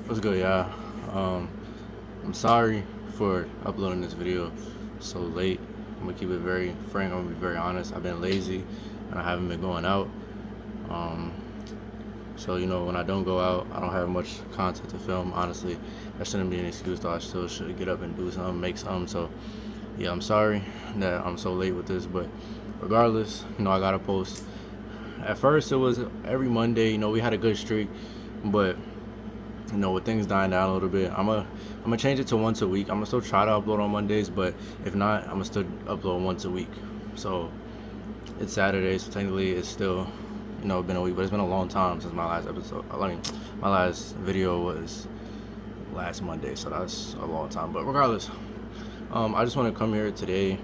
What's good, y'all? I'm sorry for uploading this video so late. I'm gonna keep it very frank. I'm gonna be very honest. I've been lazy and I haven't been going out. Um, so when I don't go out, I don't have much content to film. Honestly, that shouldn't be an excuse though. I still should get up and do something, make something. So yeah, I'm sorry that I'm so late with this, but regardless, I gotta post. At first, it was every Monday. We had a good streak, but with things dying down a little bit, I'm gonna change it to once a week. I'm gonna still try to upload on Mondays, but if not, I'm gonna still upload once a week. So it's Saturday, so technically it's still, been a week, but it's been a long time since my last episode. I mean, my last video was last Monday, so that's a long time. But regardless, I just want to come here today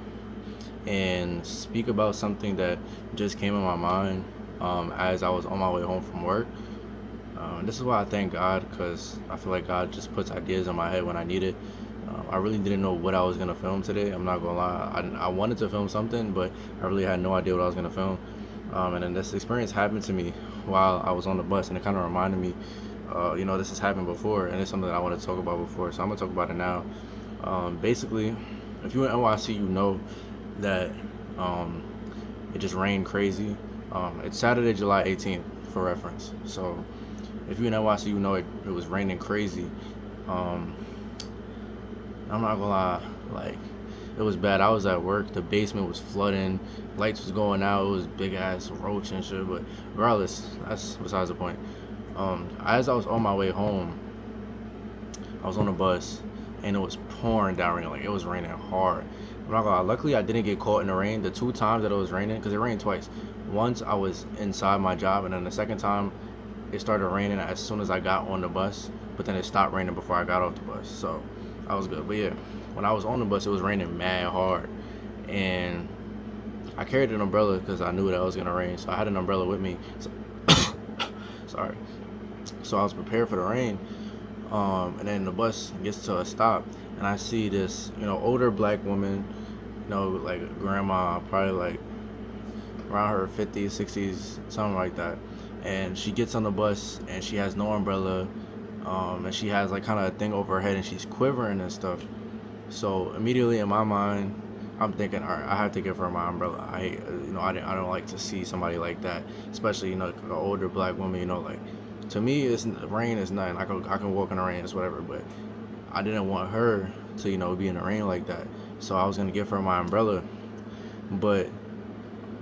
and speak about something that just came in my mind as I was on my way home from work. This is why I thank God, because I feel like God just puts ideas in my head when I need it. I really didn't know what I was gonna film today. I'm not gonna lie. I wanted to film something, but I really had no idea what I was gonna film. And then this experience happened to me while I was on the bus, and it kind of reminded me, this has happened before, and it's something that I want to talk about before. So I'm gonna talk about it now. Basically, if you're in NYC, you know that it just rained crazy. It's Saturday, July 18th, for reference. So if you're in NYC, you know it was raining crazy. Um, I'm not gonna lie, like it was bad. I was at work, the basement was flooding, lights was going out, it was big ass roach and shit. But regardless, that's besides the point. As I was on my way home, I was on a bus, and it was pouring down rain. Like it was raining hard. I'm not gonna lie. Luckily, I didn't get caught in the rain. The two times that it was raining, because it rained twice. Once I was inside my job, and then the second time it started raining as soon as I got on the bus. But then it stopped raining before I got off the bus, so I was good. But yeah, when I was on the bus, it was raining mad hard, and I carried an umbrella because I knew that it was gonna rain. So I had an umbrella with me. So, sorry. So I was prepared for the rain. And then the bus gets to a stop, and I see this, older black woman, like grandma, probably like around her 50s, 60s, something like that. And she gets on the bus, and she has no umbrella, and she has like kind of a thing over her head, and she's quivering and stuff. So immediately in my mind, I'm thinking, all right, I have to give her my umbrella. I don't like to see somebody like that, especially an older black woman. Like to me, it's rain is nothing. I can walk in the rain, it's whatever. But I didn't want her to be in the rain like that. So I was gonna give her my umbrella, but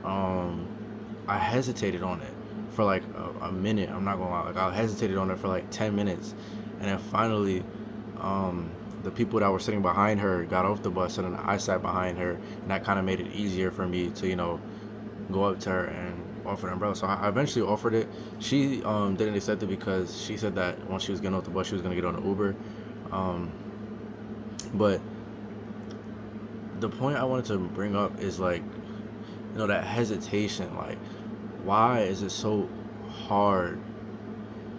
um, I hesitated on it for like a minute. I'm not gonna lie. Like I hesitated on it for like 10 minutes, and then finally, the people that were sitting behind her got off the bus, and then I sat behind her, and that kind of made it easier for me to go up to her and offer an umbrella. So I eventually offered it. She didn't accept it because she said that once she was getting off the bus, she was gonna get on an Uber. Um, but the point I wanted to bring up is like, that hesitation. Like, why is it so hard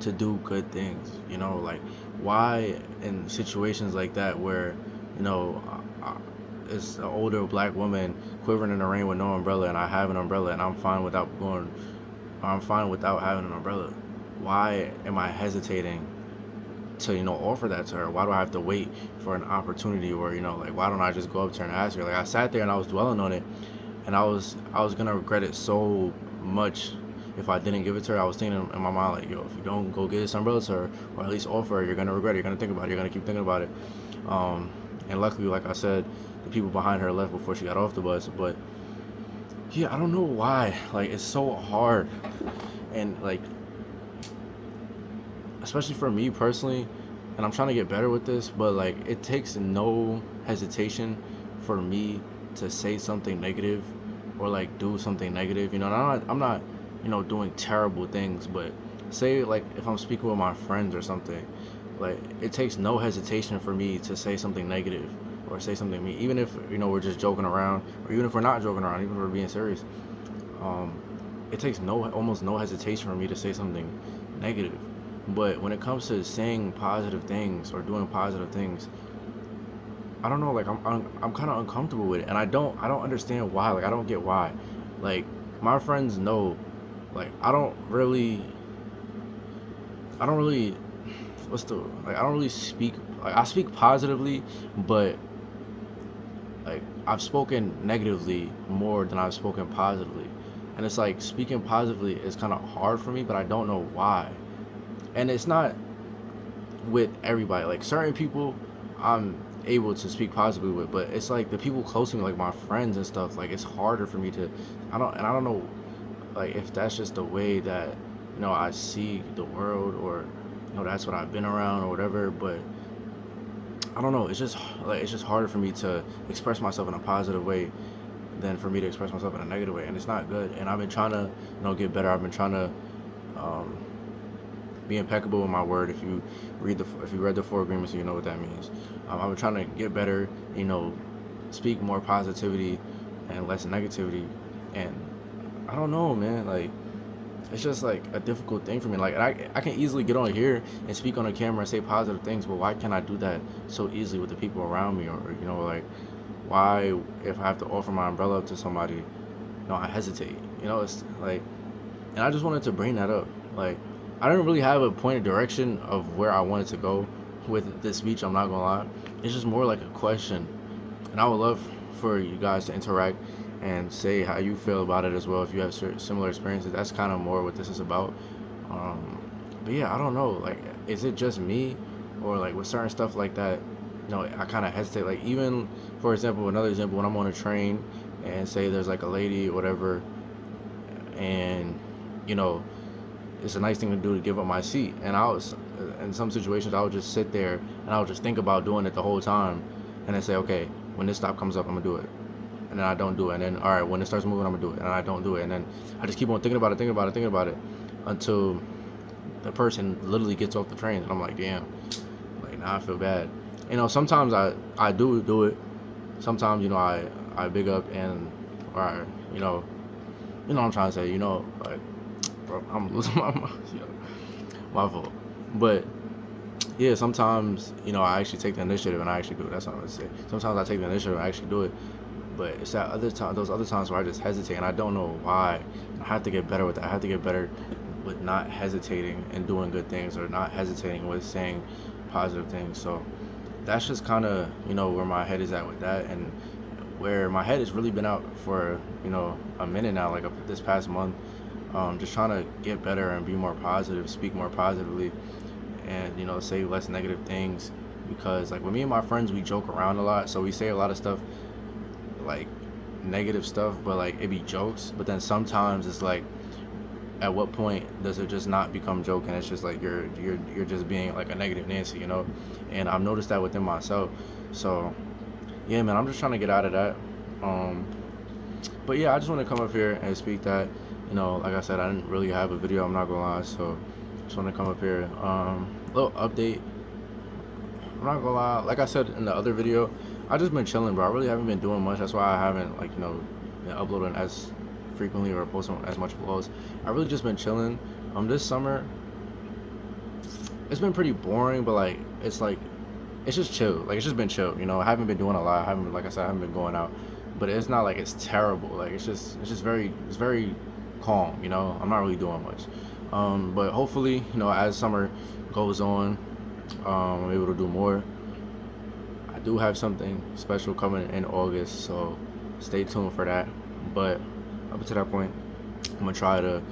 to do good things? Like, why in situations like that where, it's an older black woman quivering in the rain with no umbrella, and I have an umbrella, and I'm fine without having an umbrella. Why am I hesitating to offer that to her? Why do I have to wait for an opportunity? Or like, why don't I just go up to her and ask her? Like, I sat there and I was dwelling on it, and I was gonna regret it so much if I didn't give it to her. I was thinking in my mind, like, yo, if you don't go get this umbrella to her, or at least offer her, you're gonna regret it. You're gonna think about it. You're gonna keep thinking about it. And luckily, like I said, the people behind her left before she got off the bus. But yeah, I don't know why. Like, it's so hard, and like, especially for me personally, and I'm trying to get better with this, but like, it takes no hesitation for me to say something negative or like do something negative. And I'm not doing terrible things, but say like if I'm speaking with my friends or something, like it takes no hesitation for me to say something negative or say something mean, even if we're just joking around, or even if we're not joking around, even if we're being serious. Um, it takes almost no hesitation for me to say something negative. But when it comes to saying positive things or doing positive things, I don't know. Like I'm kind of uncomfortable with it, and I don't understand why. Like I don't get why. Like my friends know, like I don't really what's the, like, I don't really speak, like, I speak positively, but like I've spoken negatively more than I've spoken positively. And it's like speaking positively is kind of hard for me, but I don't know why. And it's not with everybody. Like certain people I'm able to speak positively with, but it's like the people close to me, like my friends and stuff, like it's harder for me to, I don't know, like if that's just the way that, I see the world, or that's what I've been around or whatever. But I don't know, it's just harder for me to express myself in a positive way than for me to express myself in a negative way, and it's not good. And I've been trying to, get better. I've been trying to um, be impeccable with my word. If you read the Four Agreements, you know what that means. I've been trying to get better, speak more positivity and less negativity. And I don't know, man, like it's just like a difficult thing for me. Like I can easily get on here and speak on a camera and say positive things, but why can't I do that so easily with the people around me? Or like, why, if I have to offer my umbrella up to somebody, I hesitate. It's like, and I just wanted to bring that up. Like, I didn't really have a point of direction of where I wanted to go with this speech, I'm not gonna lie. It's just more like a question, and I would love for you guys to interact and say how you feel about it as well, if you have similar experiences. That's kind of more what this is about. But yeah, I don't know, like, is it just me, or like with certain stuff like that, I kind of hesitate. Like, even for example, another example, when I'm on a train and say there's like a lady or whatever, and it's a nice thing to do to give up my seat, and I was, in some situations, I would just sit there and I would just think about doing it the whole time, and then say, okay, when this stop comes up, I'm gonna do it, and then I don't do it, and then, all right, when it starts moving, I'm gonna do it, and I don't do it, and then I just keep on thinking about it until the person literally gets off the train, and I'm like, damn, like, now I feel bad. Sometimes I do it. Sometimes, I big up, and, or, what I'm trying to say, like, bro, I'm losing my mind. My fault. But yeah, sometimes, I actually take the initiative and I actually do it. That's what I'm gonna say. Sometimes I take the initiative and I actually do it. But it's that other time, those other times where I just hesitate, and I don't know why. I have to get better with that. I have to get better with not hesitating and doing good things, or not hesitating with saying positive things. So that's just kind of, where my head is at with that, and where my head has really been out for, a minute now, like this past month. Just trying to get better and be more positive, speak more positively, and say less negative things. Because like with me and my friends, we joke around a lot, so we say a lot of stuff, like negative stuff, but like it be jokes. But then sometimes it's like, at what point does it just not become joke, and it's just like you're just being like a negative Nancy, And I've noticed that within myself. So yeah, man, I'm just trying to get out of that. But yeah, I just want to come up here and speak that. Like I said, I didn't really have a video, I'm not gonna lie, so just want to come up here. Little update. I'm not gonna lie, like I said in the other video, I just been chilling, bro. I really haven't been doing much. That's why I haven't, like, been uploading as frequently or posting as much vlogs. I really just been chilling. This summer, it's been pretty boring, but like it's just chill. Like, it's just been chill. I haven't been doing a lot. Like I said, I haven't been going out, but it's not like it's terrible. Like it's very calm. I'm not really doing much. But hopefully, as summer goes on, I'm able to do more. I do have something special coming in August, so stay tuned for that. But up to that point, I'm gonna try to,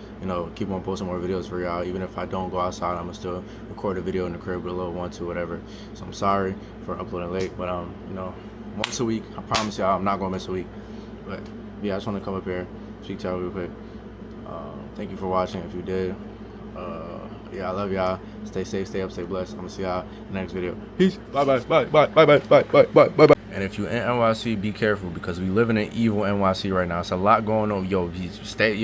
keep on posting more videos for y'all. Even if I don't go outside, I'm gonna still record a video in the crib with a little 1, 2, whatever. So I'm sorry for uploading late, but once a week, I promise y'all, I'm not gonna miss a week. But yeah, I just want to come up here, speak to y'all real quick. Thank you for watching. If you did, yeah, I love y'all. Stay safe, stay up, stay blessed. I'm gonna see y'all in the next video. Peace. Bye bye. Bye bye. Bye bye. Bye bye. Bye bye. Bye. And if you're in NYC, be careful, because we live in an evil NYC right now. It's a lot going on. Stay.